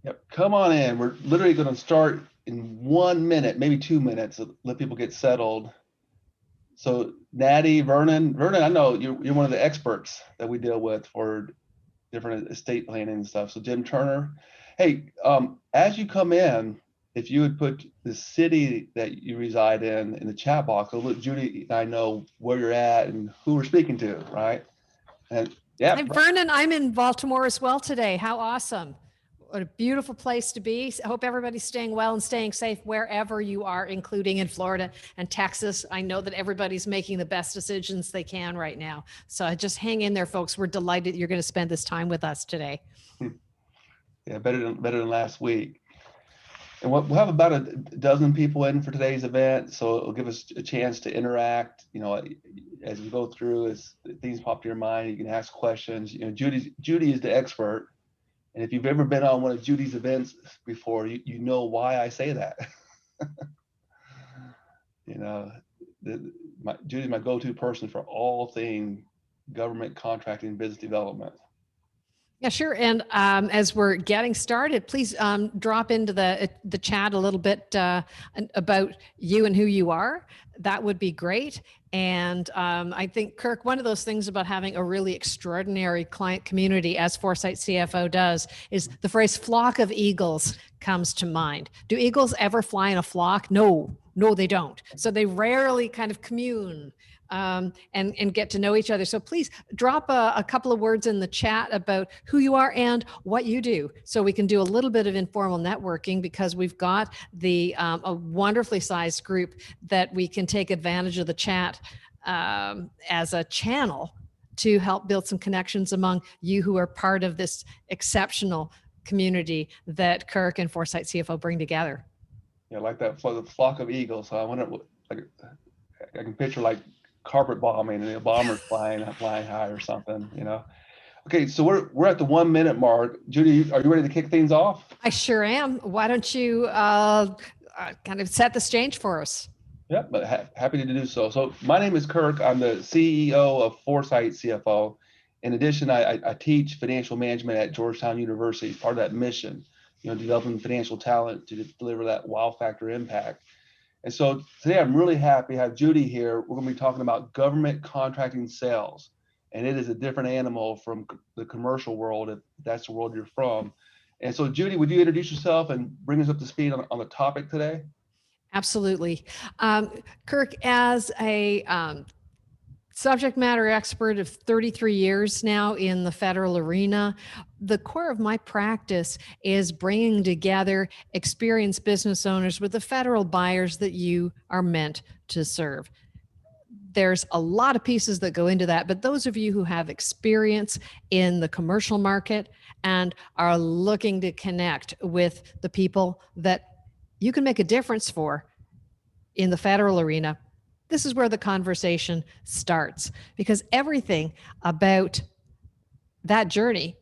Yep. Come on in. We're literally going to start in 1 minute, maybe 2 minutes, so let people get settled. So Natty, Vernon, I know you're one of the experts that we deal with for different estate planning and stuff. So Jim Turner, hey, as you come in, if you would put the city that you reside in the chat box, so let Judy and I know where you're at and who we're speaking to, right? And yeah. Hi, Vernon, I'm in Baltimore as well today. How awesome. What a beautiful place to be. I hope everybody's staying well and staying safe wherever you are, including in Florida and Texas. I know that everybody's making the best decisions they can right now. So just hang in there, folks. We're delighted you're going to spend this time with us today. Yeah, better than last week. And we'll have about a dozen people in for today's event, so it'll give us a chance to interact. You know, as we go through, as things pop to your mind, you can ask questions. You know, Judy is the expert, and if you've ever been on one of Judy's events before, you know why I say that. You know, Judy's my go-to person for all things government contracting, business development. Yeah, sure. And as we're getting started, please drop into the chat a little bit about you and who you are. That would be great. And I think, Kirk, one of those things about having a really extraordinary client community, as Foresight CFO does, is the phrase flock of eagles comes to mind. Do eagles ever fly in a flock? No, they don't. So they rarely kind of commune and get to know each other. So please drop a couple of words in the chat about who you are and what you do, so we can do a little bit of informal networking, because we've got a wonderfully sized group that we can take advantage of the chat as a channel to help build some connections among you who are part of this exceptional community that Kirk and Foresight CFO bring together. Yeah, like that flock of eagles. So I wonder, like, I can picture like carpet bombing and the bombers flying high or something, you know. Okay, so we're at the 1 minute mark. Judy, are you ready to kick things off? I sure am. Why don't you kind of set the stage for us? Yep, but happy to do so. So my name is Kirk. I'm the CEO of Foresight CFO. In addition, I teach financial management at Georgetown University, part of that mission, you know, developing financial talent to deliver that wow factor impact. And so today I'm really happy to have Judy here. We're going to be talking about government contracting sales. And it is a different animal from the commercial world, if that's the world you're from. And so Judy, would you introduce yourself and bring us up to speed on the topic today? Absolutely. Kirk, as a subject matter expert of 33 years now in the federal arena, the core of my practice is bringing together experienced business owners with the federal buyers that you are meant to serve. There's a lot of pieces that go into that, but those of you who have experience in the commercial market and are looking to connect with the people that you can make a difference for in the federal arena, this is where the conversation starts, because everything about that journey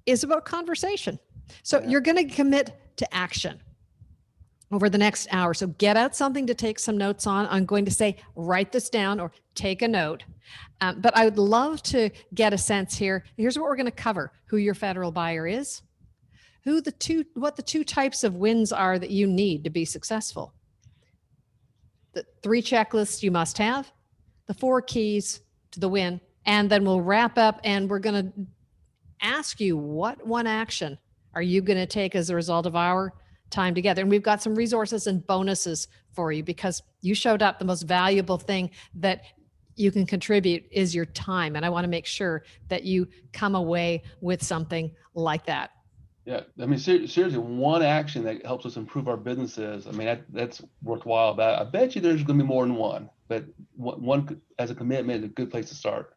is about conversation. So you're going to commit to action over the next hour. So get out something to take some notes on. I'm going to say, write this down or take a note. But I would love to get a sense here. Here's what we're going to cover: who your federal buyer is, what the two types of wins are that you need to be successful, the 3 checklists you must have, the 4 keys to the win, and then we'll wrap up and we're going to ask you, what one action are you going to take as a result of our time together? And we've got some resources and bonuses for you, because you showed up. The most valuable thing that you can contribute is your time. And I want to make sure that you come away with something like that. Yeah, I mean, seriously, one action that helps us improve our businesses. I mean, that's worthwhile. But I bet you there's going to be more than one. But one as a commitment is a good place to start.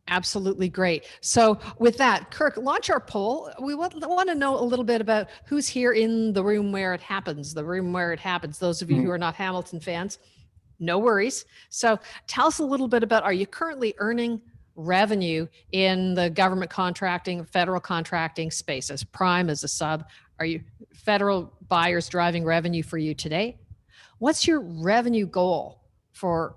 Absolutely great. So with that, Kirk, launch our poll. We want to know a little bit about who's here in the room where it happens, Those of you who are not Hamilton fans, no worries. So tell us a little bit about, are you currently earning revenue in the government contracting, federal contracting space, as prime, as a sub? Are you federal buyers driving revenue for you today? What's your revenue goal for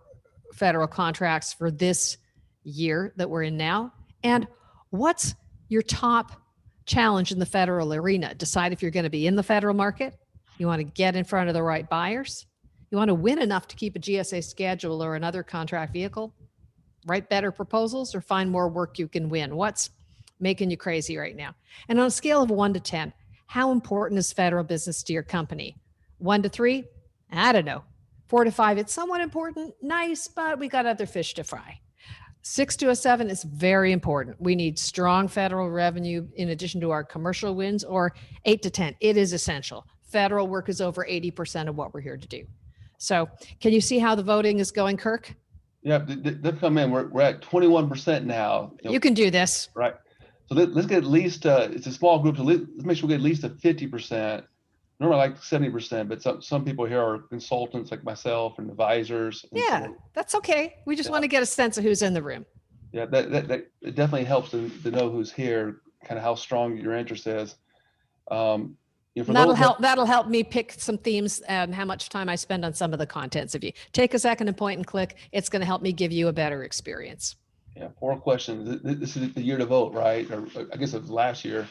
federal contracts for this year that we're in now? And what's your top challenge in the federal arena. Decide if you're going to be in the federal market. You want to get in front of the right buyers. You want to win enough to keep a GSA schedule or another contract vehicle, write better proposals, or find more work you can win. What's making you crazy right now? And on a scale of 1 to 10, how important is federal business to your company? 1 to 3, I don't know. 4 to 5, it's somewhat important, nice, but we got other fish to fry. 6 to a 7 is very important. We need strong federal revenue in addition to our commercial wins. Or 8 to 10, it is essential. Federal work is over 80% of what we're here to do. So can you see how the voting is going, Kirk? Yeah, they've come in. We're at 21% now. You can do this. Right. So let's get at least, it's a small group, so let's make sure we get at least a 50%. Normally like 70%, but some people here are consultants like myself and advisors. And yeah, so, that's okay. We just want to get a sense of who's in the room. Yeah, that it definitely helps to know who's here, kind of how strong your interest is. That'll help me pick some themes and how much time I spend on some of the contents of you. Take a second and point and click. It's going to help me give you a better experience. Yeah, 4 questions. This is the year to vote, right? Or I guess it was last year.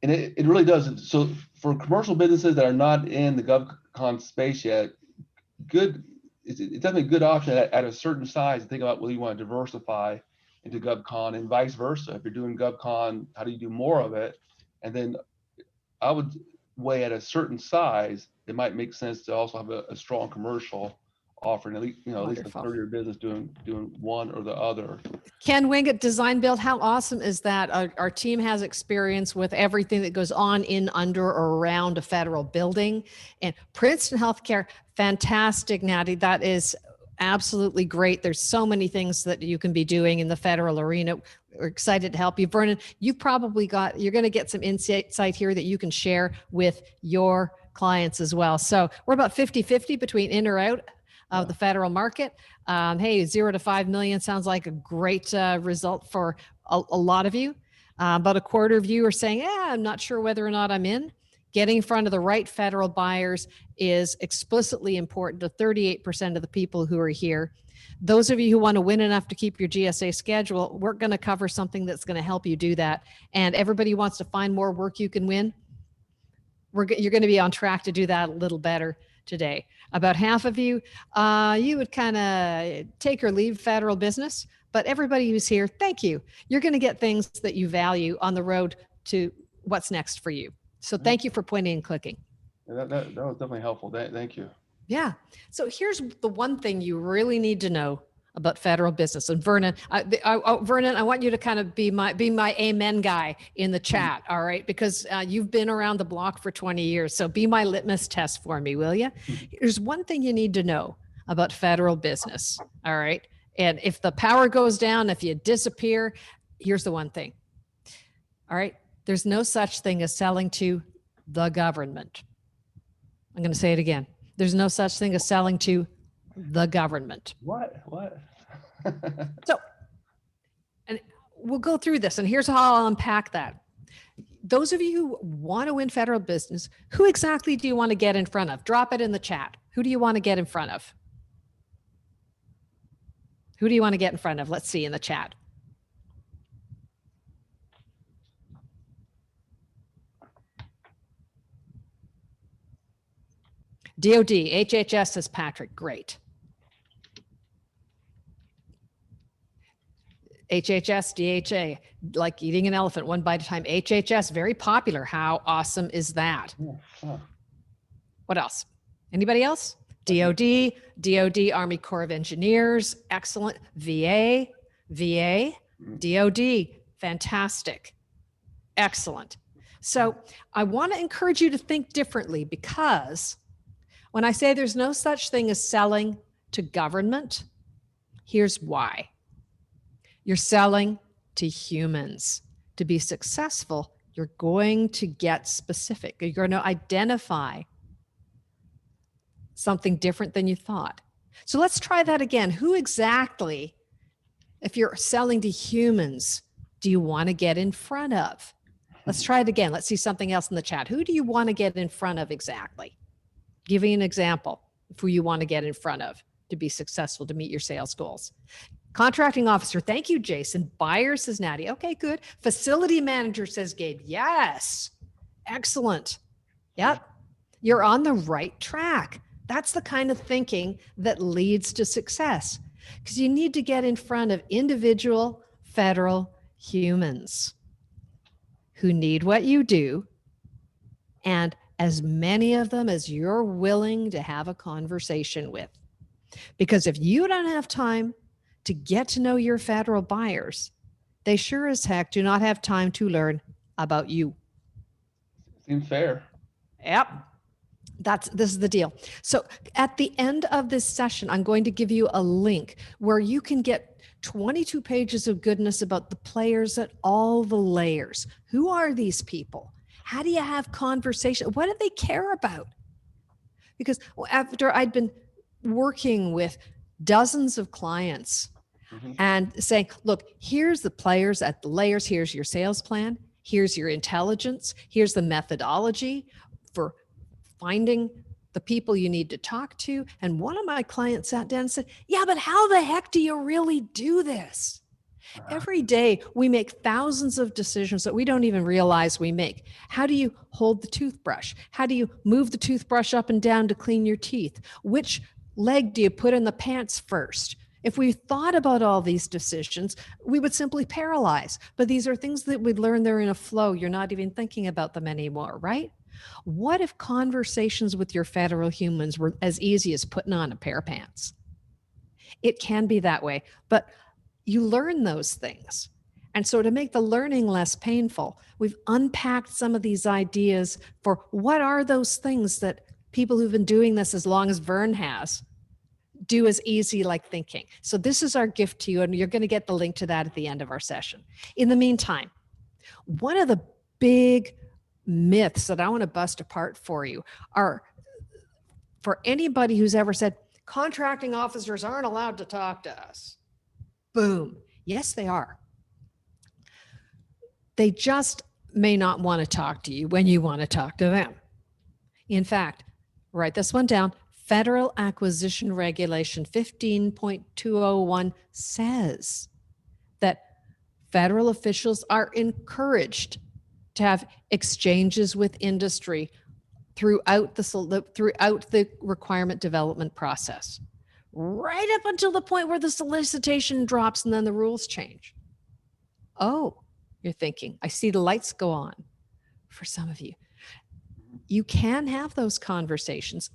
And it really does. So for commercial businesses that are not in the GovCon space yet, it's definitely a good option at a certain size to think about whether you want to diversify into GovCon and vice versa. If you're doing GovCon, how do you do more of it? And then I would weigh at a certain size, it might make sense to also have a strong commercial offering, at least, at least a third of your business doing one or the other. Ken Wingate, Design Build, how awesome is that? Our team has experience with everything that goes on in, under, or around a federal building. And Princeton Healthcare, fantastic, Natty. That is absolutely great. There's so many things that you can be doing in the federal arena. We're excited to help you. Vernon, you're going to get some insight here that you can share with your clients as well. So we're about 50-50 between in or out of the federal market. Hey, 0 to 5 million sounds like a great result for a lot of you. About a quarter of you are saying, I'm not sure whether or not I'm in. Getting in front of the right federal buyers is explicitly important to 38% of the people who are here. Those of you who want to win enough to keep your GSA schedule, we're going to cover something that's going to help you do that. And everybody who wants to find more work you can win, you're going to be on track to do that a little better today. About half of you, you would kind of take or leave federal business, but everybody who's here, thank you. You're going to get things that you value on the road to what's next for you. So thank you for pointing and clicking. That was definitely helpful. Thank you. Yeah. So here's the one thing you really need to know about federal business. And Vernon, Vernon, I want you to kind of be my amen guy in the chat. All right. Because you've been around the block for 20 years. So be my litmus test for me, will you? There's one thing you need to know about federal business. All right. And if the power goes down, if you disappear, here's the one thing. All right. There's no such thing as selling to the government. I'm going to say it again. There's no such thing as selling to the government. What? So, and we'll go through this, and here's how I'll unpack that. Those of you who want to win federal business, who exactly do you want to get in front of? Drop it in the chat. Who do you want to get in front of? Who do you want to get in front of? Let's see in the chat. DOD, HHS says Patrick, great. HHS, DHA, like eating an elephant one bite at a time. HHS, very popular. How awesome is that? What else? Anybody else? DOD, Army Corps of Engineers, excellent. VA, DOD, fantastic, excellent. So I want to encourage you to think differently, because when I say there's no such thing as selling to government, here's why. You're selling to humans. To be successful, you're going to get specific. You're going to identify something different than you thought. So let's try that again. Who exactly, if you're selling to humans, do you want to get in front of? Let's try it again. Let's see something else in the chat. Who do you want to get in front of exactly? Give me an example of who you want to get in front of to be successful, to meet your sales goals. Contracting officer, thank you, Jason. Buyer says Natty. Okay, good. Facility manager says Gabe. Yes. Excellent. Yep. You're on the right track. That's the kind of thinking that leads to success, because you need to get in front of individual federal humans who need what you do, and as many of them as you're willing to have a conversation with. Because if you don't have time to get to know your federal buyers, they sure as heck do not have time to learn about you. Seems fair. Yep. This is the deal. So at the end of this session, I'm going to give you a link where you can get 22 pages of goodness about the players at all the layers. Who are these people? How do you have conversation? What do they care about? Because after I'd been working with dozens of clients and saying, look, here's the players at the layers. Here's your sales plan. Here's your intelligence. Here's the methodology for finding the people you need to talk to. And one of my clients sat down and said, yeah, but how the heck do you really do this? Every day we make thousands of decisions that we don't even realize we make. How do you hold the toothbrush? How do you move the toothbrush up and down to clean your teeth? Which leg do you put in the pants first? If we thought about all these decisions, we would simply paralyze. But these are things that we'd learn they're in a flow. You're not even thinking about them anymore, right? What if conversations with your federal humans were as easy as putting on a pair of pants? It can be that way, but you learn those things. And so to make the learning less painful, we've unpacked some of these ideas for what are those things that people who've been doing this as long as Vern has do as easy like thinking. So this is our gift to you, and you're going to get the link to that at the end of our session. In the meantime, one of the big myths that I want to bust apart for you are, for anybody who's ever said, contracting officers aren't allowed to talk to us. Boom. Yes, they are. They just may not want to talk to you when you want to talk to them. In fact, write this one down. Federal Acquisition Regulation 15.201 says that federal officials are encouraged to have exchanges with industry throughout the requirement development process, right up until the point where the solicitation drops and then the rules change. Oh, you're thinking, I see the lights go on for some of you. You can have those conversations.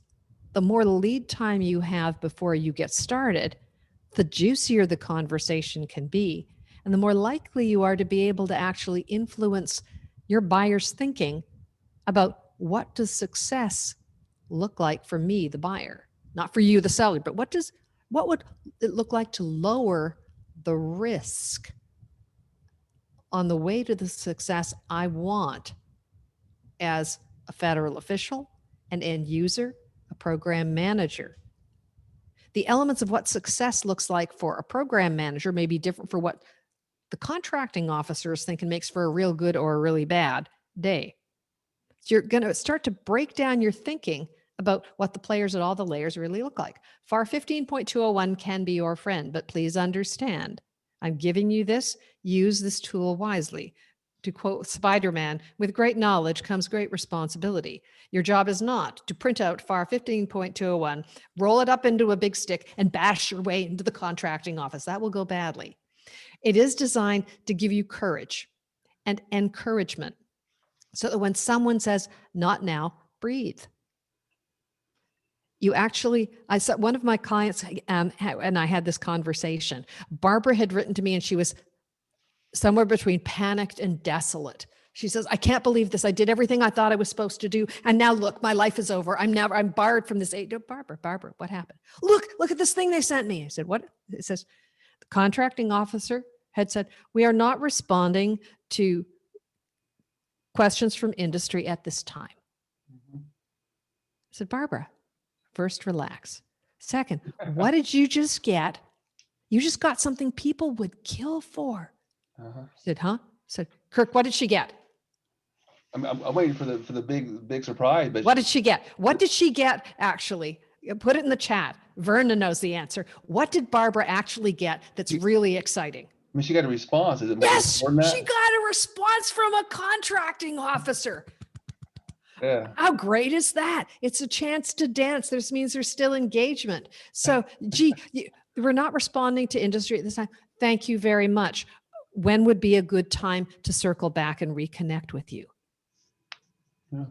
The more lead time you have before you get started, the juicier the conversation can be, and the more likely you are to be able to actually influence your buyer's thinking about what does success look like for me, the buyer, not for you, the seller, but what would it look like to lower the risk on the way to the success I want as a federal official, an end user, a program manager. The elements of what success looks like for a program manager may be different for what the contracting officer is thinking makes for a real good or a really bad day. So you're going to start to break down your thinking about what the players at all the layers really look like. FAR 15.201 can be your friend, but please understand, I'm giving you this. Use this tool wisely. To quote Spider-Man, with great knowledge comes great responsibility. Your job is not to print out FAR 15.201, roll it up into a big stick, and bash your way into the contracting office. That will go badly. It is designed to give you courage and encouragement so that when someone says, not now, breathe. You actually, I saw one of my clients, and I had this conversation. Barbara had written to me and she was somewhere between panicked and desolate. She says, I can't believe this. I did everything I thought I was supposed to do. And now look, my life is over. I'm barred from this aid. Barbara, what happened? Look at this thing they sent me. I said, what? It says, the contracting officer had said, we are not responding to questions from industry at this time. I said, Barbara, first, relax. Second, what did you just get? You just got something people would kill for. I said, huh? I said, Kirk, what did she get? I'm waiting for the big surprise. But what did she get? What did she get? Actually, put it in the chat. Verna knows the answer. What did Barbara actually get that's really exciting? I mean, she got a response. Is it Yes, more than that? she got a response from a contracting officer. Yeah. How great is that? It's a chance to dance. This means there's still engagement. So, gee, we're not responding to industry at this time. Thank you very much. When would be a good time to circle back and reconnect with you? Yeah.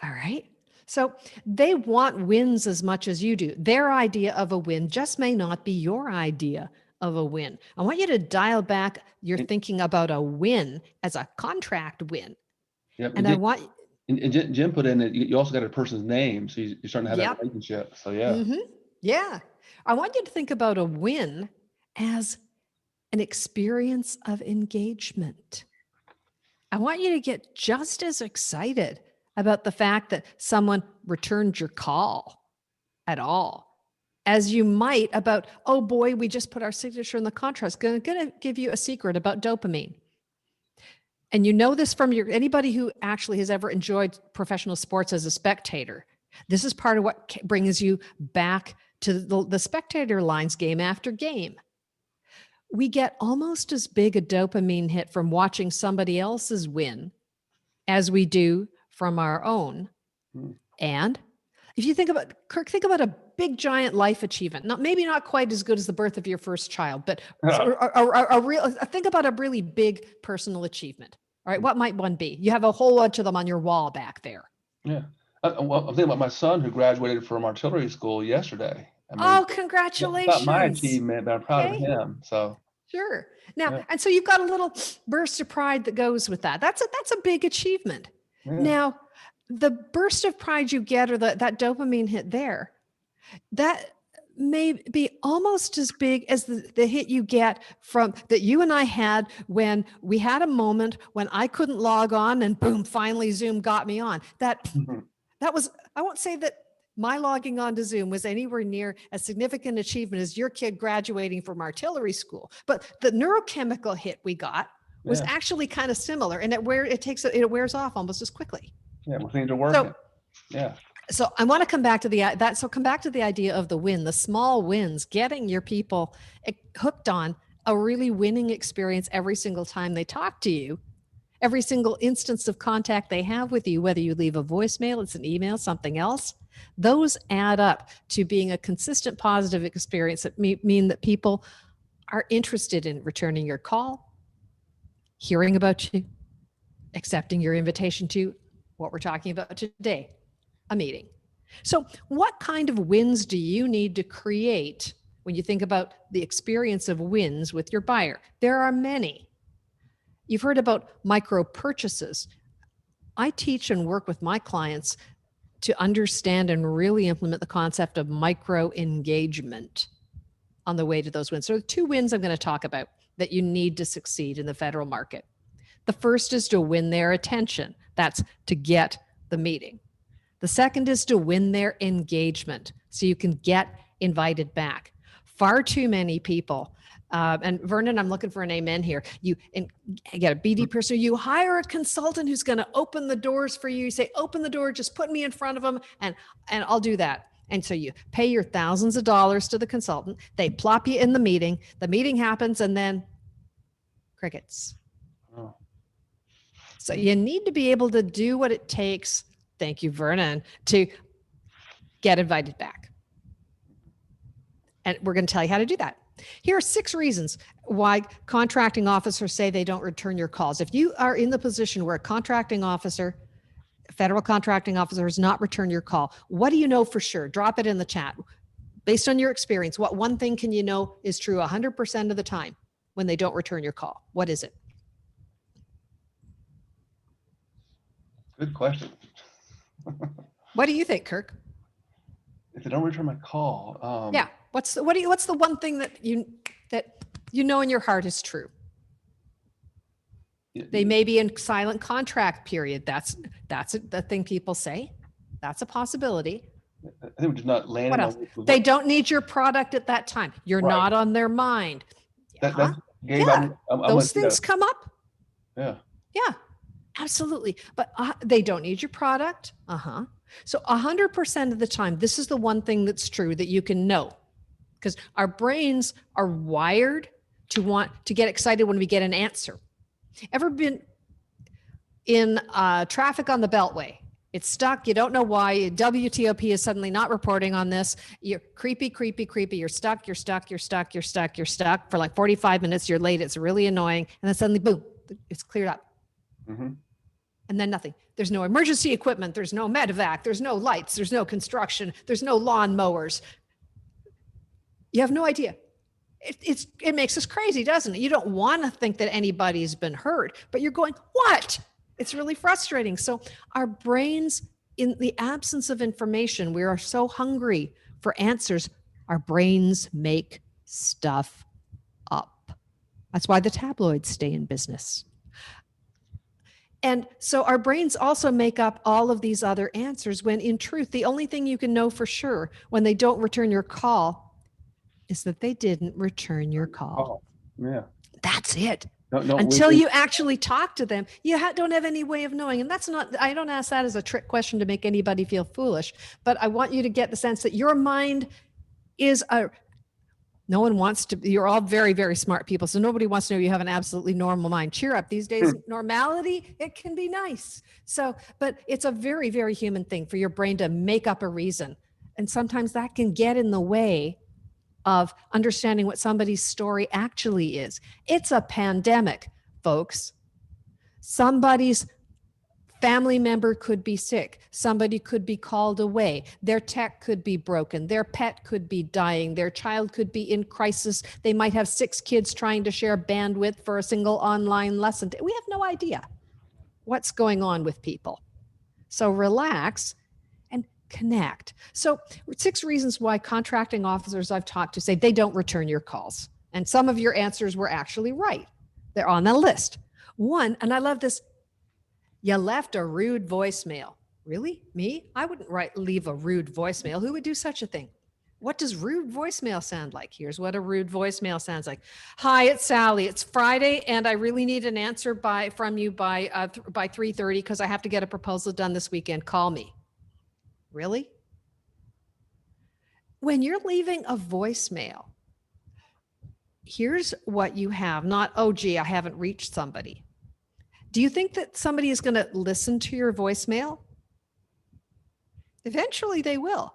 All right. So they want wins as much as you do. Their idea of a win just may not be your idea of a win. I want you to dial back your thinking about a win as a contract win. Yep. And I want And Jim put in that you also got a person's name, so you're starting to have that relationship. So yeah. Mm-hmm. Yeah. I want you to think about a win as an experience of engagement. I want you to get just as excited about the fact that someone returned your call at all as you might about, oh boy, we just put our signature in the contract. It's going to give you a secret about dopamine. And you know this from anybody who actually has ever enjoyed professional sports as a spectator. This is part of what brings you back to the spectator lines game after game. We get almost as big a dopamine hit from watching somebody else's win as we do from our own. And if you think about, Kirk, think about a big giant life achievement. Maybe not quite as good as the birth of your first child, but think about a really big personal achievement. All right, what might one be? You have a whole bunch of them on your wall back there. Yeah. Well, I'm thinking about my son who graduated from artillery school yesterday. I mean, oh, congratulations. It's not my achievement, but I'm proud of him. So sure. Now, and so you've got a little burst of pride that goes with that. That's a big achievement. Yeah. Now, the burst of pride you get or that dopamine hit there, that may be almost as big as the hit you get from that you and I had when we had a moment when I couldn't log on and boom, finally Zoom got me on. That was, I won't say that my logging on to Zoom was anywhere near a significant achievement as your kid graduating from artillery school, but the neurochemical hit we got was actually kind of similar, and it wears off almost as quickly. Yeah, well, things are working. So I want to come back to come back to the idea of the win, the small wins, getting your people hooked on a really winning experience every single time they talk to you, every single instance of contact they have with you, whether you leave a voicemail, it's an email, something else. Those add up to being a consistent positive experience that mean that people are interested in returning your call, hearing about you, accepting your invitation to what we're talking about today, a meeting. So what kind of wins do you need to create when you think about the experience of wins with your buyer? There are many. You've heard about micro purchases. I teach and work with my clients to understand and really implement the concept of micro engagement on the way to those wins. So the two wins I'm going to talk about that you need to succeed in the federal market. The first is to win their attention. That's to get the meeting. The second is to win their engagement so you can get invited back. Far too many people, and Vernon, I'm looking for an amen here. You get a BD person, you hire a consultant who's going to open the doors for you. You say, open the door, just put me in front of them and I'll do that. And so you pay your thousands of dollars to the consultant. They plop you in the meeting happens, and then crickets. Oh. So you need to be able to do what it takes, thank you, Vernon, to get invited back. And we're going to tell you how to do that. Here are 6 reasons why contracting officers say they don't return your calls. If you are in the position where a contracting officer, federal contracting officer, has not returned your call, what do you know for sure? Drop it in the chat. Based on your experience, what one thing can you know is true 100% of the time when they don't return your call? What is it? Good question. What do you think, Kirk? If they don't return my call, yeah. What's the one thing that you know in your heart is true? They may be in silent contract period. That's the thing people say. That's a possibility. I think we're just not landing. What else? They don't need your product at that time. You're not on their mind. Those things come up. Yeah. Yeah, absolutely. But they don't need your product. So 100% of the time, this is the one thing that's true that you can know because our brains are wired to want to get excited when we get an answer. Ever been in traffic on the Beltway? It's stuck. You don't know why. WTOP is suddenly not reporting on this. You're creepy. You're stuck for like 45 minutes. You're late. It's really annoying. And then suddenly, boom, it's cleared up. Mm-hmm. And then nothing. There's no emergency equipment. There's no medevac. There's no lights. There's no construction. There's no lawn mowers. You have no idea. It makes us crazy, doesn't it? You don't want to think that anybody's been hurt, but you're going, what? It's really frustrating. So our brains, in the absence of information, we are so hungry for answers. Our brains make stuff up. That's why the tabloids stay in business. And so our brains also make up all of these other answers when in truth, the only thing you can know for sure when they don't return your call is that they didn't return your call. Yeah. That's it. Until you actually talk to them, you don't have any way of knowing. And that's not, I don't ask that as a trick question to make anybody feel foolish, but I want you to get the sense that your mind is no one wants to, you're all very, very smart people. So nobody wants to know you have an absolutely normal mind. Cheer up. These days, normality, it can be nice. So, but it's a very, very human thing for your brain to make up a reason. And sometimes that can get in the way of understanding what somebody's story actually is. It's a pandemic, folks. Somebody's family member could be sick. Somebody could be called away. Their tech could be broken. Their pet could be dying. Their child could be in crisis. They might have 6 kids trying to share bandwidth for a single online lesson. We have no idea what's going on with people. So relax and connect. So 6 reasons why contracting officers I've talked to say they don't return your calls. And some of your answers were actually right. They're on the list. 1, and I love this, you left a rude voicemail. Really? Me? I wouldn't leave a rude voicemail. Who would do such a thing? What does rude voicemail sound like? Here's what a rude voicemail sounds like. Hi, it's Sally. It's Friday, and I really need an answer from you by 3:30 because I have to get a proposal done this weekend. Call me. Really? When you're leaving a voicemail, here's what you have. Not, oh, gee, I haven't reached somebody. Do you think that somebody is going to listen to your voicemail? Eventually they will.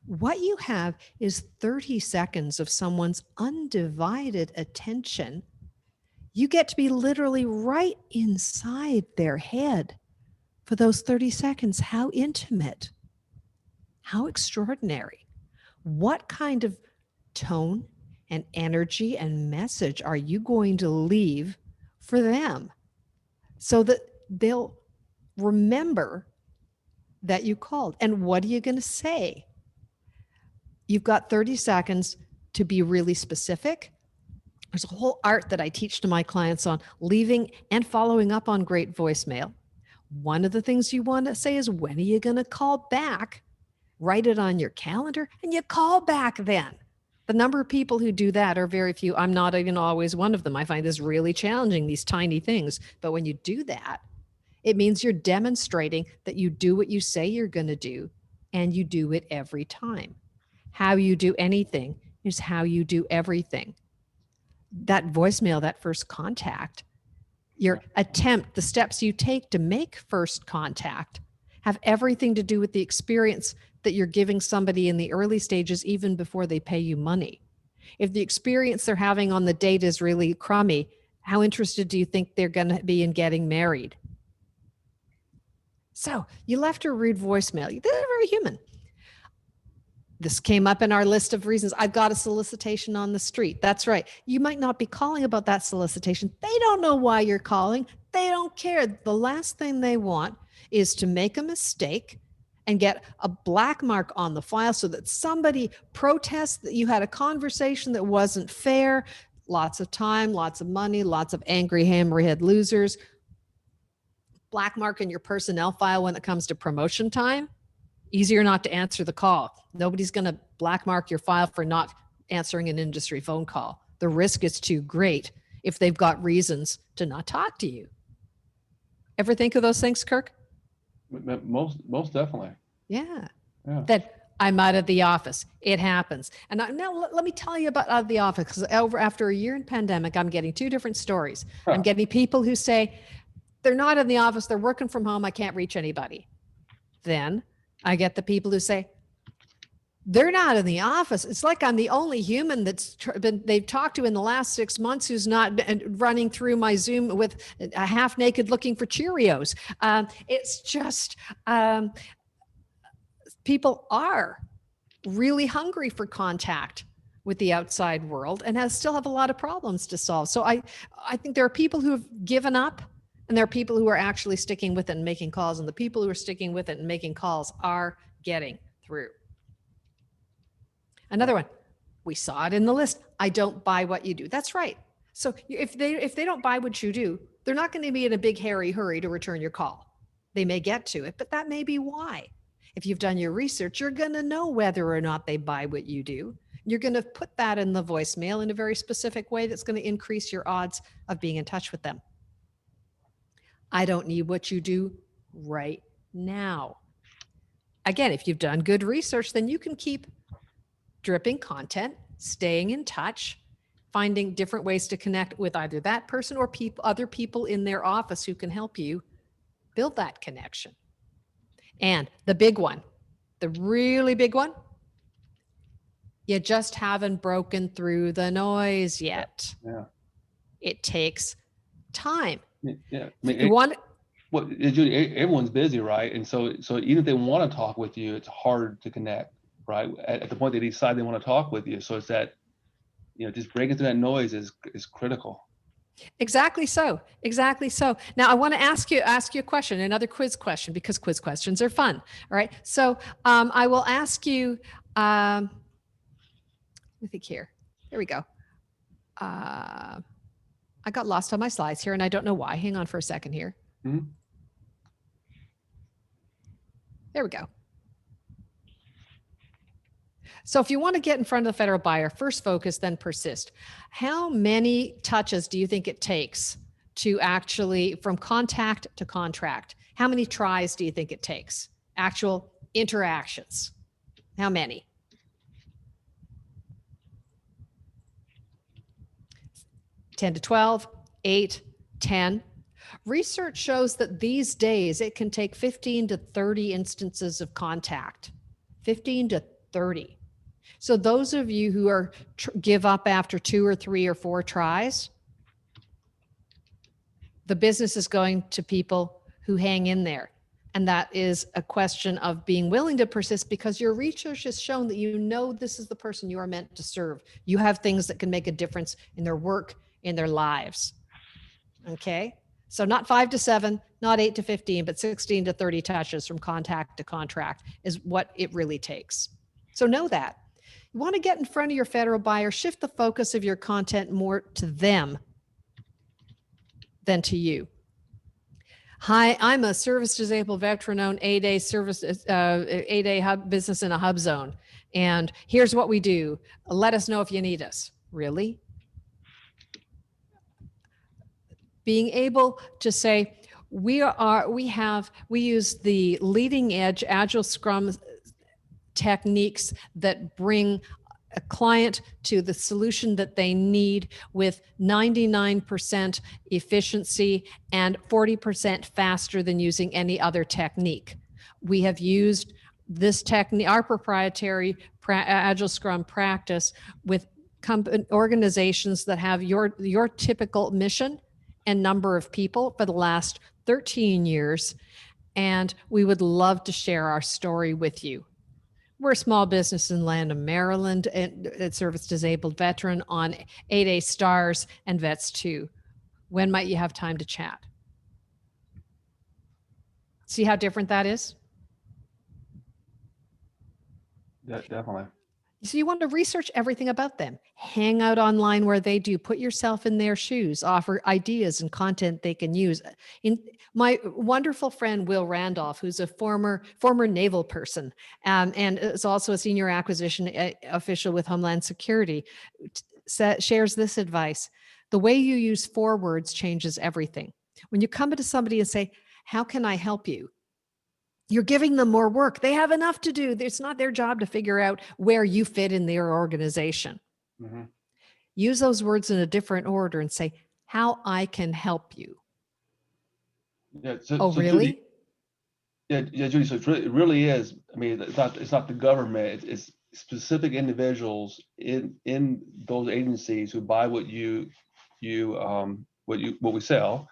What you have is 30 seconds of someone's undivided attention. You get to be literally right inside their head for those 30 seconds. How intimate, how extraordinary. What kind of tone and energy and message are you going to leave for them so that they'll remember that you called? And what are you going to say? You've got 30 seconds to be really specific. There's a whole art that I teach to my clients on leaving and following up on great voicemail. One of the things you want to say is, when are you going to call back? Write it on your calendar and you call back then. The number of people who do that are very few. I'm not even always one of them. I find this really challenging, these tiny things. But when you do that, it means you're demonstrating that you do what you say you're going to do, and you do it every time. How you do anything is how you do everything. That voicemail, that first contact, your attempt, the steps you take to make first contact have everything to do with the experience that you're giving somebody in the early stages, even before they pay you money. If the experience they're having on the date is really crummy, how interested do you think they're going to be in getting married? So you left a rude voicemail. They're very human. This came up in our list of reasons. I've got a solicitation on the street. That's right. You might not be calling about that solicitation. They don't know why you're calling. They don't care. The last thing they want is to make a mistake and get a black mark on the file so that somebody protests that you had a conversation that wasn't fair. Lots of time, lots of money, lots of angry hammerhead losers. Black mark in your personnel file when it comes to promotion time. Easier not to answer the call. Nobody's going to black mark your file for not answering an industry phone call. The risk is too great if they've got reasons to not talk to you. Ever think of those things, Kirk? Most definitely. Yeah. That I'm out of the office. It happens. And now let me tell you about out of the office, because after a year in pandemic, I'm getting two different stories. I'm getting people who say they're not in the office, they're working from home, I can't reach anybody. Then I get the people who say they're not in the office. It's like I'm the only human they've talked to in the last 6 months who's not running through my Zoom with a half naked looking for Cheerios. It's just people are really hungry for contact with the outside world and still have a lot of problems to solve. So I think there are people who have given up, and there are people who are actually sticking with it and making calls. And the people who are sticking with it and making calls are getting through. Another one, we saw it in the list. I don't buy what you do. That's right. So if they don't buy what you do, they're not going to be in a big hairy hurry to return your call. They may get to it, but that may be why. If you've done your research, you're going to know whether or not they buy what you do. You're going to put that in the voicemail in a very specific way that's going to increase your odds of being in touch with them. I don't need what you do right now. Again, if you've done good research, then you can keep dripping content, staying in touch, finding different ways to connect with either that person or other people in their office who can help you build that connection. And the big one, the really big one, you just haven't broken through the noise yet. Yeah. It takes time. Yeah. I mean, Judy, everyone's busy, right? And so even if they want to talk with you, it's hard to connect, right? At the point they decide they want to talk with you. So it's that, just breaking through that noise is critical. Exactly so. Exactly so. Now I want to ask you a question, another quiz question, because quiz questions are fun. All right. So I will ask you, let me think here. There we go. I got lost on my slides here and I don't know why. Hang on for a second here. Mm-hmm. There we go. So if you want to get in front of the federal buyer, first focus, then persist. How many touches do you think it takes to actually, from contact to contract? How many tries do you think it takes? Actual interactions. How many? $10 to $12, $8, $10. Research shows that these days it can take 15 to 30 instances of contact. 15 to 30. So those of you who are give up after 2 or 3 or 4 tries, the business is going to people who hang in there. And that is a question of being willing to persist, because your research has shown that this is the person you are meant to serve. You have things that can make a difference in their work, in their lives. Okay? So not 5 to 7, not 8 to 15, but 16 to 30 touches from contact to contract is what it really takes. So know that. You want to get in front of your federal buyer, shift the focus of your content more to them than to you. Hi, I'm a service disabled veteran-owned 8A service, 8A hub business in a hub zone. And here's what we do. Let us know if you need us. Really? Being able to say, we use the leading edge Agile Scrum techniques that bring a client to the solution that they need with 99% efficiency and 40% faster than using any other technique. We have used this technique, our proprietary Agile Scrum practice, with organizations that have your typical mission and number of people for the last 13 years. And we would love to share our story with you. We're a small business in land of Maryland and service disabled veteran on 8A stars and vets too. When might you have time to chat? See how different that is? Yeah, definitely. So you want to research everything about them. Hang out online where they do. Put yourself in their shoes. Offer ideas and content they can use. My wonderful friend, Will Randolph, who's a former naval person and is also a senior acquisition official with Homeland Security, shares this advice. The way you use 4 words changes everything. When you come to somebody and say, how can I help you? You're giving them more work. They have enough to do. It's not their job to figure out where you fit in their organization. Mm-hmm. Use those words in a different order and say, how I can help you. Yeah. Oh, So really? Judy, yeah, Judy. So it really is. I mean, it's not the government. It's specific individuals in those agencies who buy what we sell,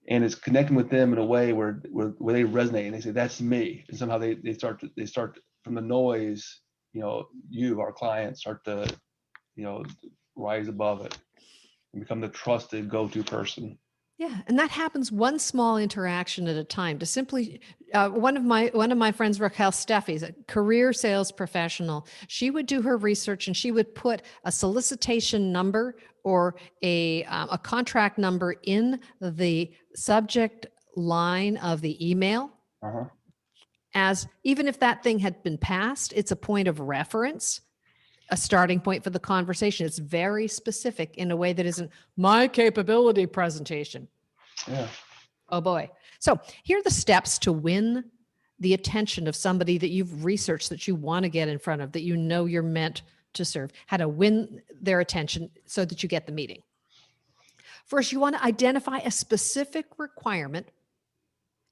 and it's connecting with them in a way where they resonate and they say that's me, and somehow they start from the noise. Our clients start to rise above it and become the trusted go-to person. Yeah, and that happens one small interaction at a time. To simply, one of my friends, Raquel Steffi, is a career sales professional. She would do her research and she would put a solicitation number or a contract number in the subject line of the email. Uh-huh. As even if that thing had been passed, it's a point of reference, a starting point for the conversation. It's very specific in a way that isn't my capability presentation. Yeah. Oh boy. So here are the steps to win the attention of somebody that you've researched, that you want to get in front of, that you know you're meant to serve, how to win their attention so that you get the meeting. First, you want to identify a specific requirement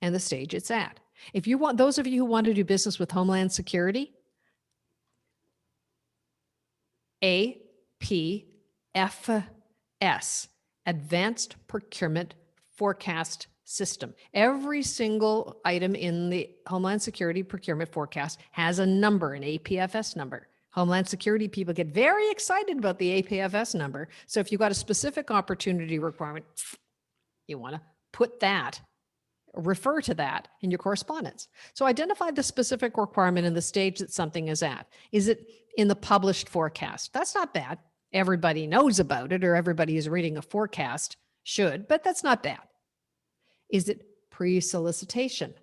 and the stage it's at. If you want, those of you who want to do business with Homeland Security, APFS, Advanced Procurement Forecast System. Every single item in the Homeland Security procurement forecast has a number, an APFS number. Homeland Security people get very excited about the APFS number. So if you've got a specific opportunity requirement, you want to put that, refer to that in your correspondence. So identify the specific requirement and the stage that something is at. Is it in the published forecast? That's not bad. Everybody knows about it, or everybody who's reading a forecast should, but that's not bad. Is it pre-solicitation?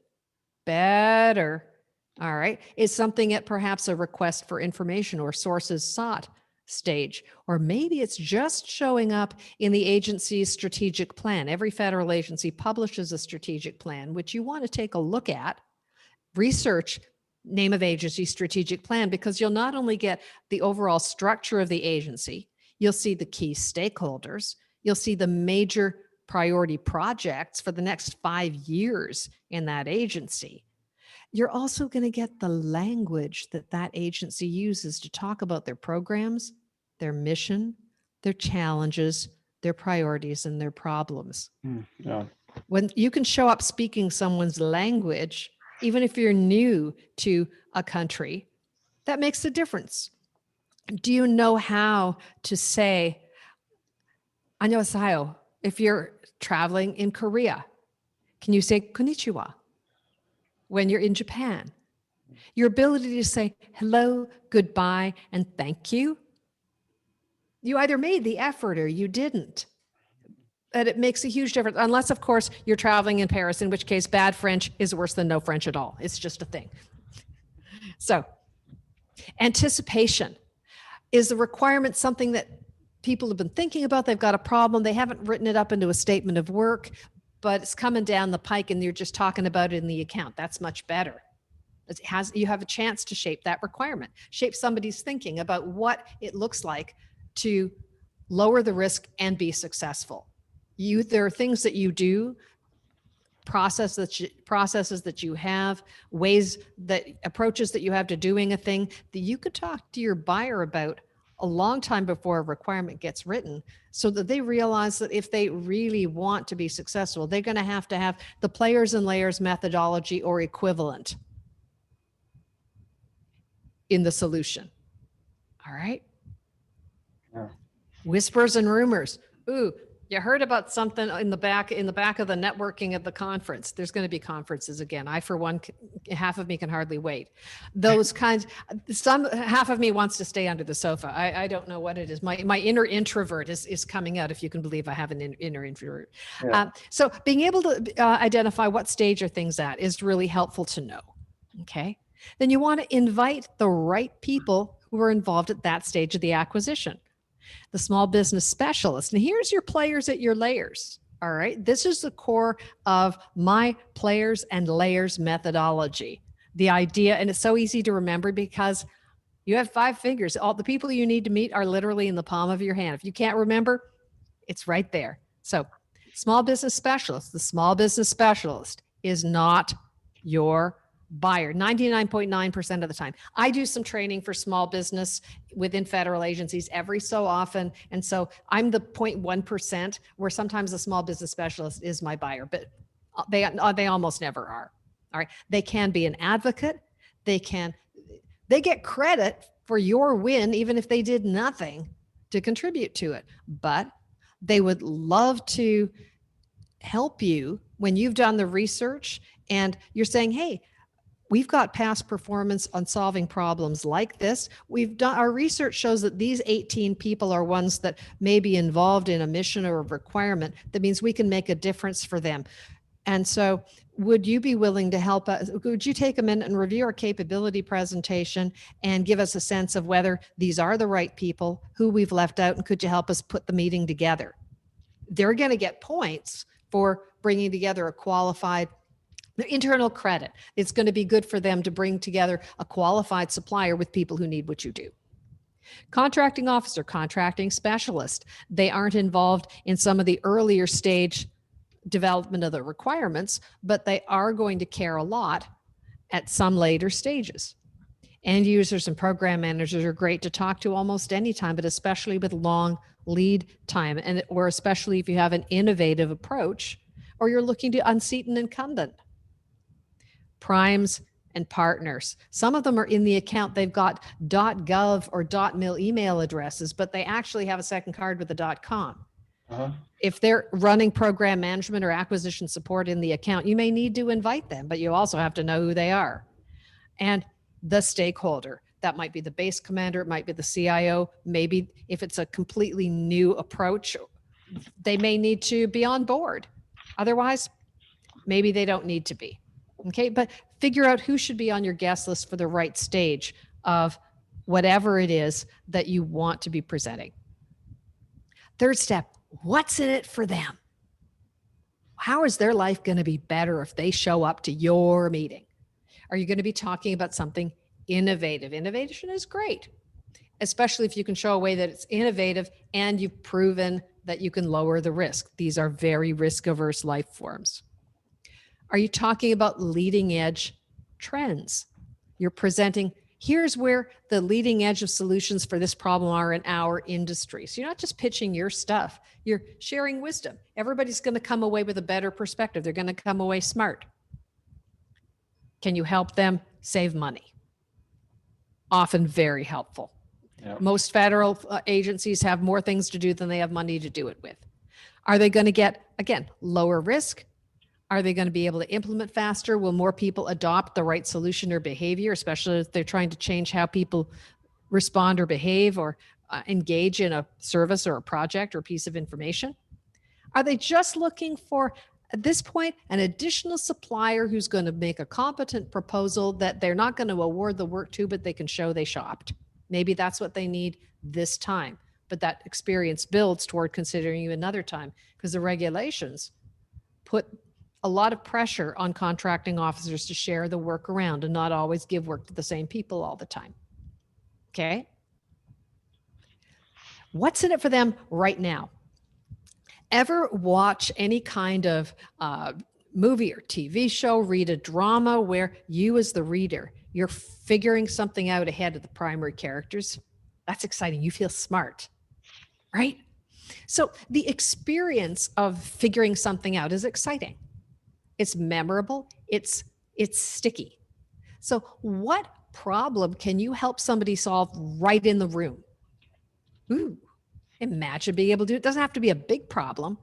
Better. All right. Is something at perhaps a request for information or sources sought stage? Or maybe it's just showing up in the agency's strategic plan. Every federal agency publishes a strategic plan, which you want to take a look at, research name of agency strategic plan, because you'll not only get the overall structure of the agency, you'll see the key stakeholders, you'll see the major priority projects for the next 5 years in that agency. You're also going to get the language that agency uses to talk about their programs, their mission, their challenges, their priorities, and their problems. Yeah. When you can show up speaking someone's language, even if you're new to a country, that makes a difference. Do you know how to say, "Annyeonghaseyo"? If you're traveling in Korea, can you say "konnichiwa"? When you're in Japan, your ability to say hello, goodbye, and thank you, you either made the effort or you didn't. And it makes a huge difference, unless, of course, you're traveling in Paris, in which case bad French is worse than no French at all. It's just a thing. So, anticipation. Is the requirement something that people have been thinking about? They've got a problem. They haven't written it up into a statement of work, but it's coming down the pike and you're just talking about it in the account. That's much better. You have a chance to shape that requirement, shape somebody's thinking about what it looks like to lower the risk and be successful. There are things that you do, processes that you have, approaches that you have to doing a thing that you could talk to your buyer about a long time before a requirement gets written, so that they realize that if they really want to be successful, they're going to have the players and layers methodology or equivalent in the solution. All right. Yeah. Whispers and rumors. Ooh, you heard about something in the back of the networking at the conference. There's going to be conferences again. I, for one, half of me can hardly wait. Those kinds, half of me wants to stay under the sofa. I don't know what it is. My inner introvert is coming out, if you can believe I have an inner introvert. Yeah. So being able to identify what stage are things at is really helpful to know. Okay. Then you want to invite the right people who are involved at that stage of the acquisition. The small business specialist. And here's your players at your layers. All right. This is the core of my players and layers methodology. The idea, and it's so easy to remember because you have 5 fingers. All the people you need to meet are literally in the palm of your hand. If you can't remember, it's right there. So, small business specialist, the small business specialist is not your buyer 99.9% of the time. I do some training for small business within federal agencies every so often. And so I'm the 0.1% where sometimes a small business specialist is my buyer, but they almost never are. All right. They can be an advocate. They get credit for your win, even if they did nothing to contribute to it, but they would love to help you when you've done the research and you're saying, hey, we've got past performance on solving problems like this. Our research shows that these 18 people are ones that may be involved in a mission or a requirement. That means we can make a difference for them. And so would you be willing to help us? Would you take a minute and review our capability presentation and give us a sense of whether these are the right people, who we've left out, and could you help us put the meeting together? They're going to get points for bringing together a qualified internal credit. It's going to be good for them to bring together a qualified supplier with people who need what you do. Contracting officer, contracting specialist, they aren't involved in some of the earlier stage development of the requirements, but they are going to care a lot at some later stages. End users and program managers are great to talk to almost any time, but especially with long lead time, or especially if you have an innovative approach or you're looking to unseat an incumbent. Primes and partners. Some of them are in the account. They've got .gov or .mil email addresses, but they actually have a second card with a .com. If they're running program management or acquisition support in the account, you may need to invite them, but you also have to know who they are. And the stakeholder, that might be the base commander, it might be the CIO, maybe if it's a completely new approach, they may need to be on board. Otherwise, maybe they don't need to be. Okay, but figure out who should be on your guest list for the right stage of whatever it is that you want to be presenting. Third step, what's in it for them? How is their life going to be better if they show up to your meeting? Are you going to be talking about something innovative? Innovation is great, especially if you can show a way that it's innovative and you've proven that you can lower the risk. These are very risk-averse life forms. Are you talking about leading edge trends? You're presenting, here's where the leading edge of solutions for this problem are in our industry. So you're not just pitching your stuff, you're sharing wisdom. Everybody's going to come away with a better perspective. They're going to come away smart. Can you help them save money? Often very helpful. Yep. Most federal agencies have more things to do than they have money to do it with. Are they going to get, again, lower risk? Are they going to be able to implement faster? Will more people adopt the right solution or behavior, especially if they're trying to change how people respond or behave or engage in a service or a project or a piece of information? Are they just looking for, at this point, an additional supplier who's going to make a competent proposal that they're not going to award the work to, but they can show they shopped? Maybe that's what they need this time, but that experience builds toward considering you another time because the regulations put a lot of pressure on contracting officers to share the work around and not always give work to the same people all the time. Okay? What's in it for them right now? Ever watch any kind of movie or TV show, read a drama where you as the reader, you're figuring something out ahead of the primary characters? That's exciting. You feel smart, right? So the experience of figuring something out is exciting. It's memorable. It's sticky. So what problem can you help somebody solve right in the room? Ooh, imagine being able to do it. It doesn't have to be a big problem,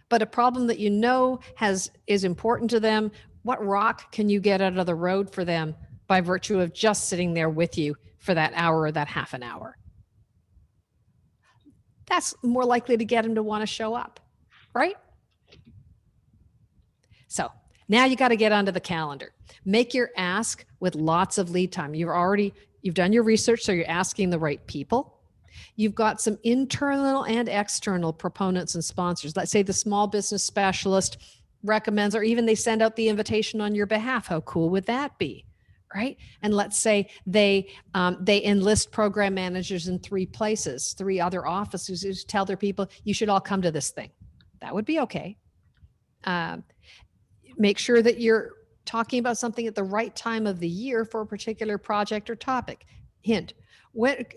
but a problem that you know is important to them. What rock can you get out of the road for them by virtue of just sitting there with you for that hour or that half an hour? That's more likely to get them to want to show up, right? So now you got to get onto the calendar. Make your ask with lots of lead time. You've done your research, so you're asking the right people. You've got some internal and external proponents and sponsors. Let's say the small business specialist recommends, or even they send out the invitation on your behalf. How cool would that be? Right? And let's say they enlist program managers in 3 places, 3 other offices who tell their people, you should all come to this thing. That would be okay. Make sure that you're talking about something at the right time of the year for a particular project or topic. Hint,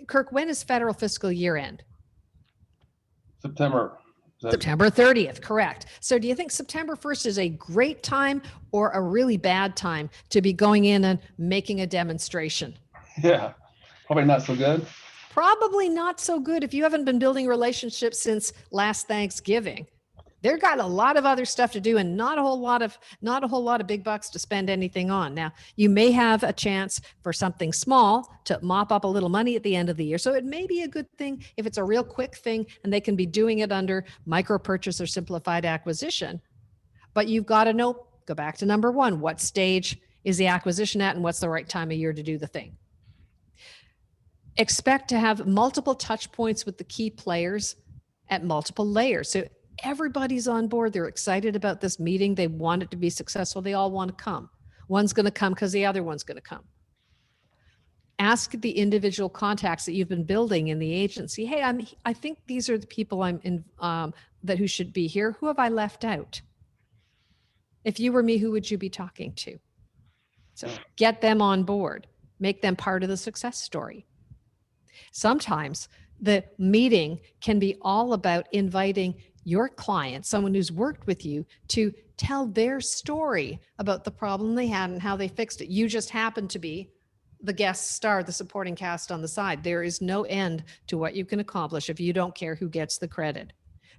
Kirk, when is federal fiscal year end? September. September 30th, correct. So do you think September 1st is a great time or a really bad time to be going in and making a demonstration? Yeah, probably not so good. Probably not so good if you haven't been building relationships since last Thanksgiving. They've got a lot of other stuff to do and not a whole lot of big bucks to spend anything on. Now, you may have a chance for something small to mop up a little money at the end of the year. So it may be a good thing if it's a real quick thing and they can be doing it under micro purchase or simplified acquisition. But you've got to know, go back to number 1, what stage is the acquisition at and what's the right time of year to do the thing. Expect to have multiple touch points with the key players at multiple layers. So everybody's on board. They're excited about this meeting. They want it to be successful. They all want to come. One's going to come because the other one's going to come. Ask the individual contacts that you've been building in the agency. Hey, I think these are the people I'm in that who should be here. Who have I left out? If you were me, who would you be talking to? So get them on board. Make them part of the success story. Sometimes the meeting can be all about inviting your client, someone who's worked with you, to tell their story about the problem they had and how they fixed it. You just happen to be the guest star, the supporting cast on the side. There is no end to what you can accomplish if you don't care who gets the credit.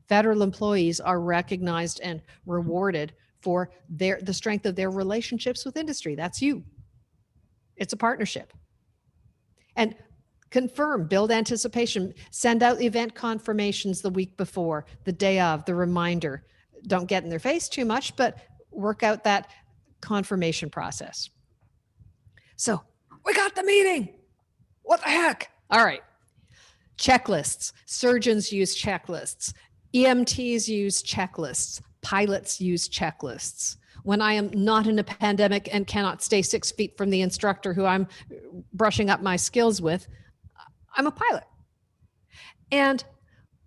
Federal employees are recognized and rewarded for the strength of their relationships with industry. That's you. It's a partnership. And confirm, build anticipation, send out event confirmations the week before, the day of, the reminder. Don't get in their face too much, but work out that confirmation process. So we got the meeting. What the heck? All right. Checklists. Surgeons use checklists. EMTs use checklists. Pilots use checklists. When I am not in a pandemic and cannot stay 6 feet from the instructor who I'm brushing up my skills with, I'm a pilot. And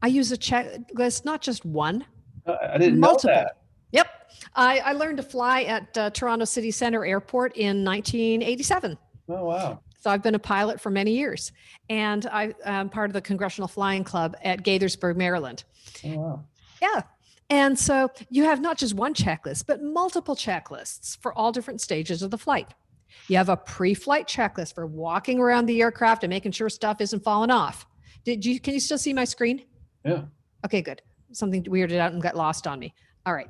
I use a checklist, not just one. I didn't multiple. know that. Yep. I learned to fly at Toronto City Centre Airport in 1987. Oh, wow. So I've been a pilot for many years. And I'm part of the Congressional Flying Club at Gaithersburg, Maryland. Oh, wow. Yeah. And so you have not just one checklist, but multiple checklists for all different stages of the flight. You have a pre-flight checklist for walking around the aircraft and making sure stuff isn't falling off. Can you still see my screen? Yeah. Okay, good. Something weirded out and got lost on me. All right.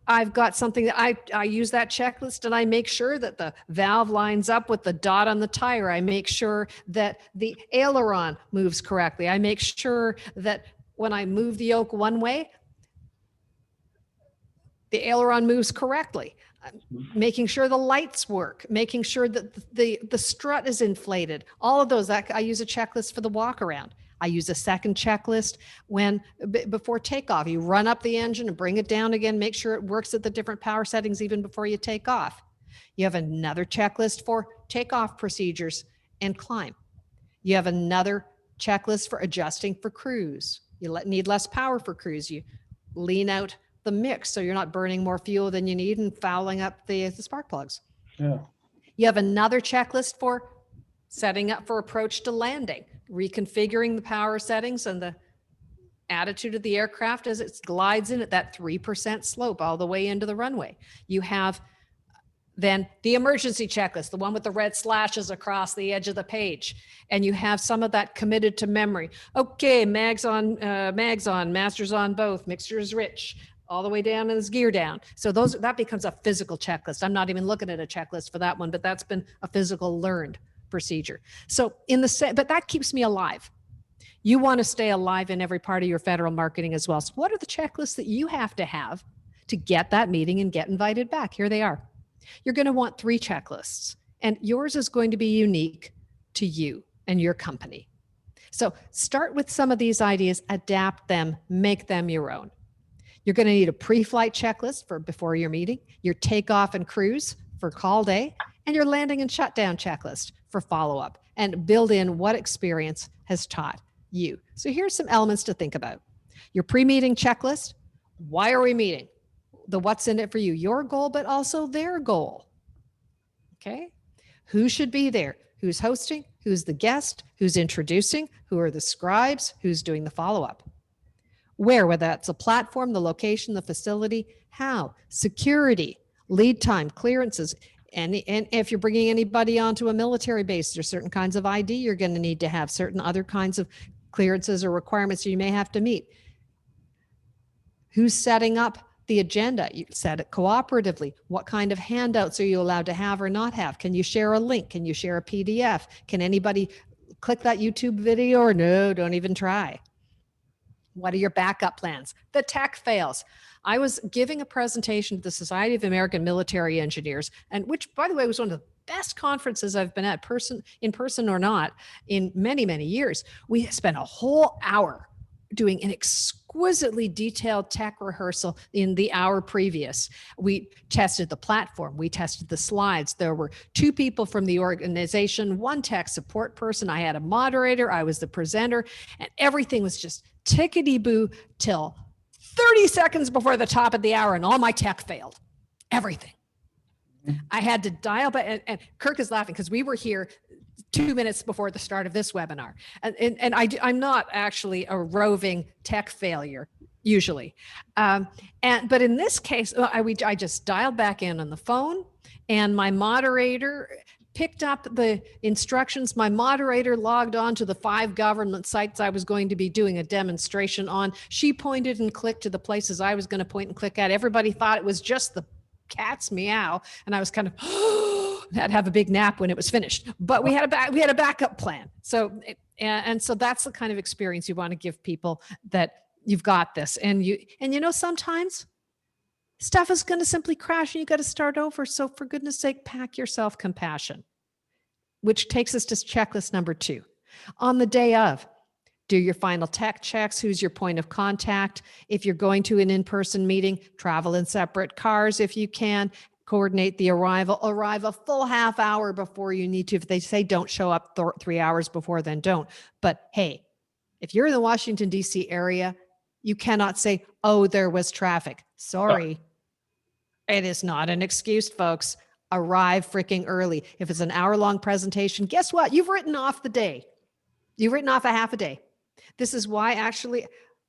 I've got something that I use that checklist and I make sure that the valve lines up with the dot on the tire. I make sure that the aileron moves correctly. I make sure that when I move the yoke one way, the aileron moves correctly. Making sure the lights work, making sure that the strut is inflated. All of those, I use a checklist for the walk around. I use a second checklist before takeoff. You run up the engine and bring it down again, make sure it works at the different power settings even before you take off. You have another checklist for takeoff procedures and climb. You have another checklist for adjusting for cruise. You need less power for cruise. You lean out the mix so you're not burning more fuel than you need and fouling up the spark plugs. Yeah. You have another checklist for setting up for approach to landing, reconfiguring the power settings and the attitude of the aircraft as it glides in at that 3% slope all the way into the runway. You have then the emergency checklist, the one with the red slashes across the edge of the page. And you have some of that committed to memory. Okay, mags on, masters on both, mixtures rich, all the way down and his gear down. So that becomes a physical checklist. I'm not even looking at a checklist for that one, but that's been a physical learned procedure. So but that keeps me alive. You want to stay alive in every part of your federal marketing as well. So what are the checklists that you have to get that meeting and get invited back? Here they are. You're going to want 3 checklists, and yours is going to be unique to you and your company. So start with some of these ideas, adapt them, make them your own. You're going to need a pre-flight checklist for before your meeting, your takeoff and cruise for call day, and your landing and shutdown checklist for follow-up, and build in what experience has taught you. So here's some elements to think about. Your pre-meeting checklist. Why are we meeting? The what's in it for you, your goal, but also their goal. Okay. Who should be there? Who's hosting? Who's the guest? Who's introducing? Who are the scribes? Who's doing the follow-up? Where, whether that's a platform, the location, the facility, how, security, lead time, clearances. And if you're bringing anybody onto a military base, there's certain kinds of ID you're going to need to have, certain other kinds of clearances or requirements you may have to meet. Who's setting up the agenda? You set it cooperatively. What kind of handouts are you allowed to have or not have? Can you share a link? Can you share a PDF? Can anybody click that YouTube video or no, don't even try? What are your backup plans? The tech fails. I was giving a presentation to the Society of American Military Engineers, and which, by the way, was one of the best conferences I've been at, in person or not, in many, many years. We spent a whole hour doing an exquisitely detailed tech rehearsal in the hour previous. We tested the platform. We tested the slides. There were 2 people from the organization, 1 tech support person. I had a moderator. I was the presenter, and everything was just tickety-boo till 30 seconds before the top of the hour, and all my tech failed. Everything. I had to dial back, and Kirk is laughing because we were here 2 minutes before the start of this webinar. And I'm not actually a roving tech failure usually. But in this case, I just dialed back in on the phone, and my moderator picked up the instructions. My moderator logged on to the 5 government sites I was going to be doing a demonstration on. She pointed and clicked to the places I was going to point and click at. Everybody thought it was just the cat's meow. And I was kind of, I'd have a big nap when it was finished, but we had a backup plan. So, and so that's the kind of experience you want to give people, that you've got this. And sometimes stuff is going to simply crash and you got to start over. So for goodness sake, pack your self-compassion, which takes us to checklist number 2. On the day of, do your final tech checks. Who's your point of contact? If you're going to an in-person meeting, travel in separate cars if you can. Coordinate the arrive a full half hour before you need to. If they say don't show up 3 hours before, then don't. But hey, if you're in the Washington, D.C. area, you cannot say, oh, there was traffic. Sorry. It is not an excuse, folks. Arrive freaking early. If it's an hour-long presentation, guess what? You've written off the day. You've written off a half a day. This is why, actually,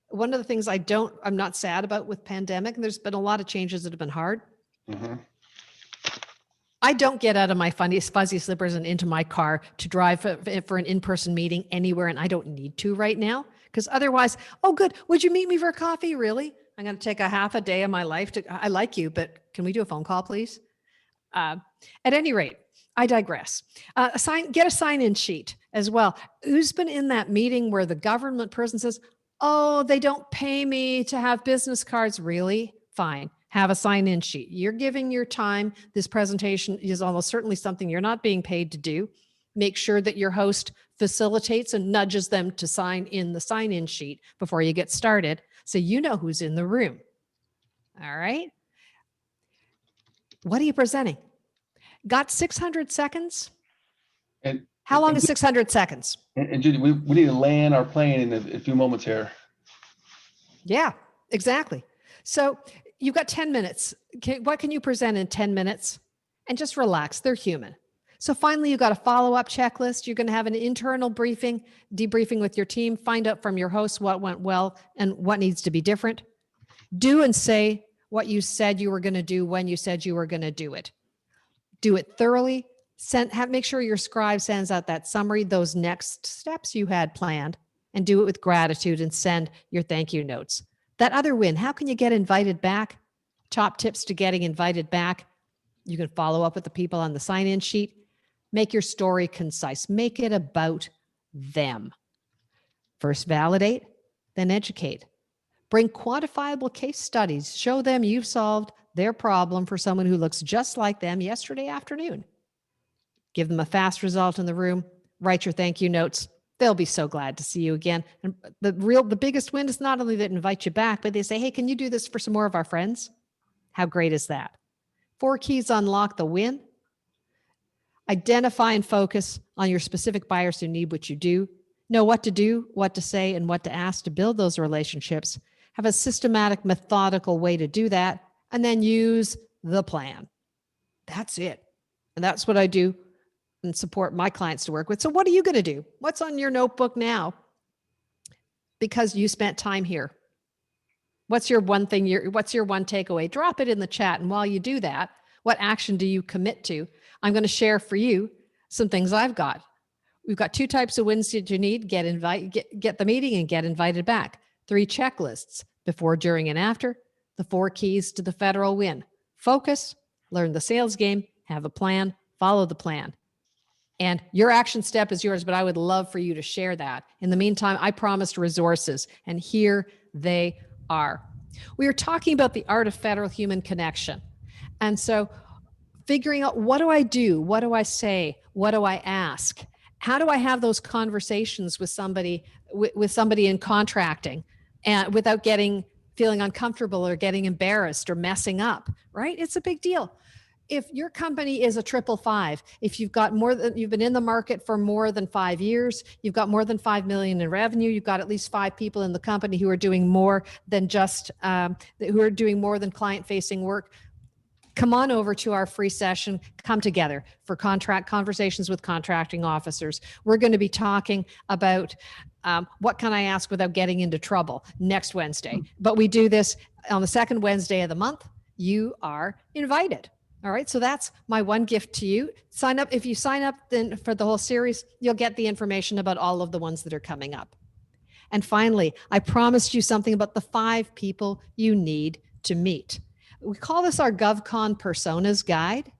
one of the things I'm not sad about with pandemic, and there's been a lot of changes that have been hard. Mm-hmm. I don't get out of my fuzzy slippers and into my car to drive for an in-person meeting anywhere, and I don't need to right now, because otherwise, oh, good. Would you meet me for a coffee? Really? I'm going to take a half a day of my life I like you, but can we do a phone call, please? At any rate, I digress. Get a sign-in sheet as well. Who's been in that meeting where the government person says, oh, they don't pay me to have business cards? Really? Fine. Have a sign-in sheet. You're giving your time. This presentation is almost certainly something you're not being paid to do. Make sure that your host facilitates and nudges them to sign in the sign-in sheet before you get started, so you know who's in the room. All right. What are you presenting? Got 600 seconds? And how long is 600 seconds? And Judy, we need to land our plane in a few moments here. Yeah, exactly. So you've got 10 minutes. What can you present in 10 minutes? And just relax. They're human. So finally, you've got a follow-up checklist. You're going to have an internal debriefing with your team, find out from your host what went well and what needs to be different. Do and say what you said you were going to do when you said you were going to do it. Do it thoroughly. Make sure your scribe sends out that summary, those next steps you had planned, and do it with gratitude and send your thank you notes. That other win, how can you get invited back? Top tips to getting invited back. You can follow up with the people on the sign-in sheet. Make your story concise. Make it about them. First validate, then educate. Bring quantifiable case studies. Show them you've solved their problem for someone who looks just like them yesterday afternoon. Give them a fast result in the room. Write your thank you notes. They'll be so glad to see you again. And the biggest win is not only that invite you back, but they say, hey, can you do this for some more of our friends? How great is that? 4 keys unlock the win. Identify and focus on your specific buyers who need what you do. Know what to do, what to say, and what to ask to build those relationships. Have a systematic, methodical way to do that, and then use the plan. That's it. And that's what I do and support my clients to work with. So what are you going to do? What's on your notebook now? Because you spent time here. What's your one thing, what's your one takeaway? Drop it in the chat. And while you do that, what action do you commit to? I'm going to share for you some things I've got. We've got 2 types of wins that you need. Get the meeting and get invited back. 3 checklists: before, during, and after. The 4 keys to the federal win: focus, learn the sales game, have a plan, follow the plan. And your action step is yours, but I would love for you to share that. In the meantime, I promised resources, and here they are. We are talking about the art of federal human connection. And so figuring out, what do I do? What do I say? What do I ask? How do I have those conversations with somebody in contracting, and without feeling uncomfortable or getting embarrassed or messing up, right? It's a big deal. If your company is a 555, if you've been in the market for more than 5 years, you've got more than 5 million in revenue, you've got at least 5 people in the company who are doing more than client-facing work, come on over to our free session. Come together for contract conversations with contracting officers. We're going to be talking about what can I ask without getting into trouble next Wednesday. But we do this on the second Wednesday of the month. You are invited. All right. So that's my one gift to you. Sign up. If you sign up then for the whole series, you'll get the information about all of the ones that are coming up. And finally, I promised you something about the 5 people you need to meet. We call this our GovCon Personas Guide.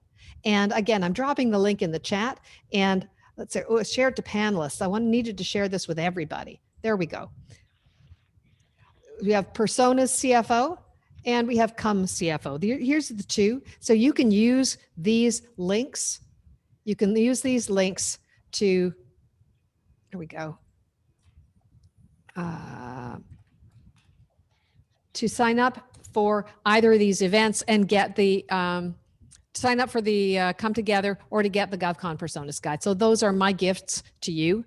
And again, I'm dropping the link in the chat, and let's say, share it to panelists. needed to share this with everybody. There we go. We have Personas CFO, and we have Come CFO. Here's the 2. So you can use these links. You can use these links to, here we go, to sign up for either of these events and get the, sign up for the Come Together, or to get the GovCon Personas Guide. So those are my gifts to you.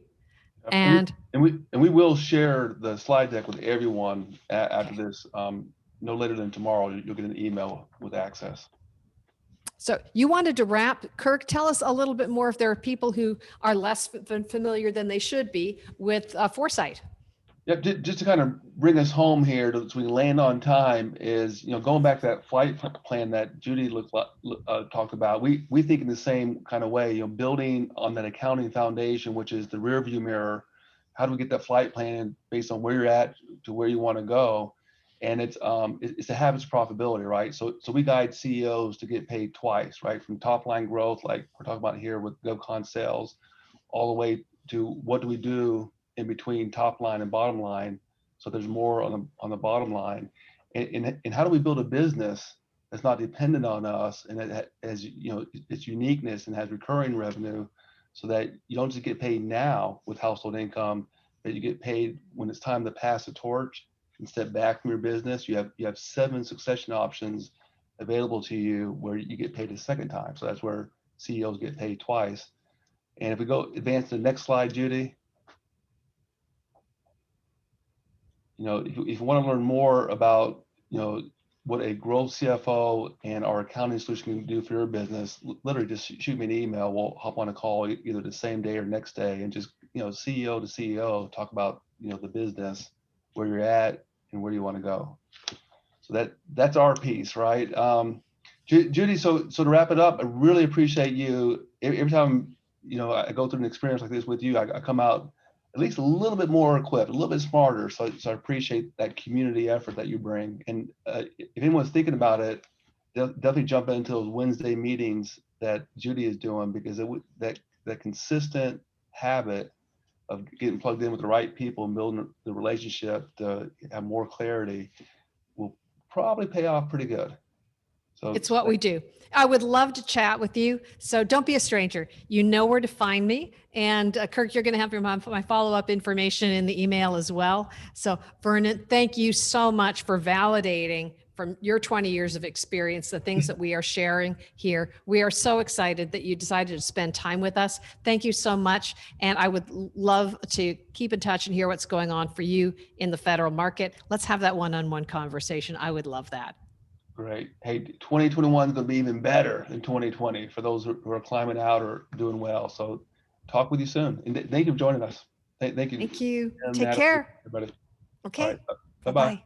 And we will share the slide deck with everyone after this. No later than tomorrow, you'll get an email with access. So you wanted to wrap. Kirk, tell us a little bit more if there are people who are less familiar than they should be with Foresight. Yeah, just to kind of bring us home here, so we can land on time, is, going back to that flight plan that Judy talked about. We think in the same kind of way, building on that accounting foundation, which is the rear view mirror. How do we get that flight plan based on where you're at to where you want to go? And it's the habits of profitability, right? So we guide CEOs to get paid twice, right? From top line growth, like we're talking about here with GovCon sales, all the way to what do we do in between top line and bottom line, so there's more on the bottom line, and how do we build a business that's not dependent on us, and that has its uniqueness and has recurring revenue, so that you don't just get paid now with household income, but you get paid when it's time to pass the torch and step back from your business. You have 7 succession options available to you where you get paid a second time. So that's where CEOs get paid twice. And if we go advance to the next slide, Judy. If you want to learn more about, what a growth CFO and our accounting solution can do for your business, literally just shoot me an email. We'll hop on a call either the same day or next day, and just, CEO to CEO, talk about, the business, where you're at and where you want to go. So that's our piece, right? Judy, so to wrap it up, I really appreciate you. Every time, I go through an experience like this with you, I come out at least a little bit more equipped, a little bit smarter. So I appreciate that community effort that you bring. And if anyone's thinking about it, they'll definitely jump into those Wednesday meetings that Judy is doing, because that consistent habit of getting plugged in with the right people and building the relationship to have more clarity will probably pay off pretty good. So it's what we do. I would love to chat with you. So don't be a stranger. You know where to find me. And Kirk, you're going to have my follow-up information in the email as well. So Vernon, thank you so much for validating from your 20 years of experience, the things that we are sharing here. We are so excited that you decided to spend time with us. Thank you so much. And I would love to keep in touch and hear what's going on for you in the federal market. Let's have that one-on-one conversation. I would love that. Great. Hey, 2021 is going to be even better than 2020 for those who are climbing out or doing well. So talk with you soon. And thank you for joining us. Thank you. Thank you. And Take care. everybody. Okay. All right. Bye-bye. Bye-bye.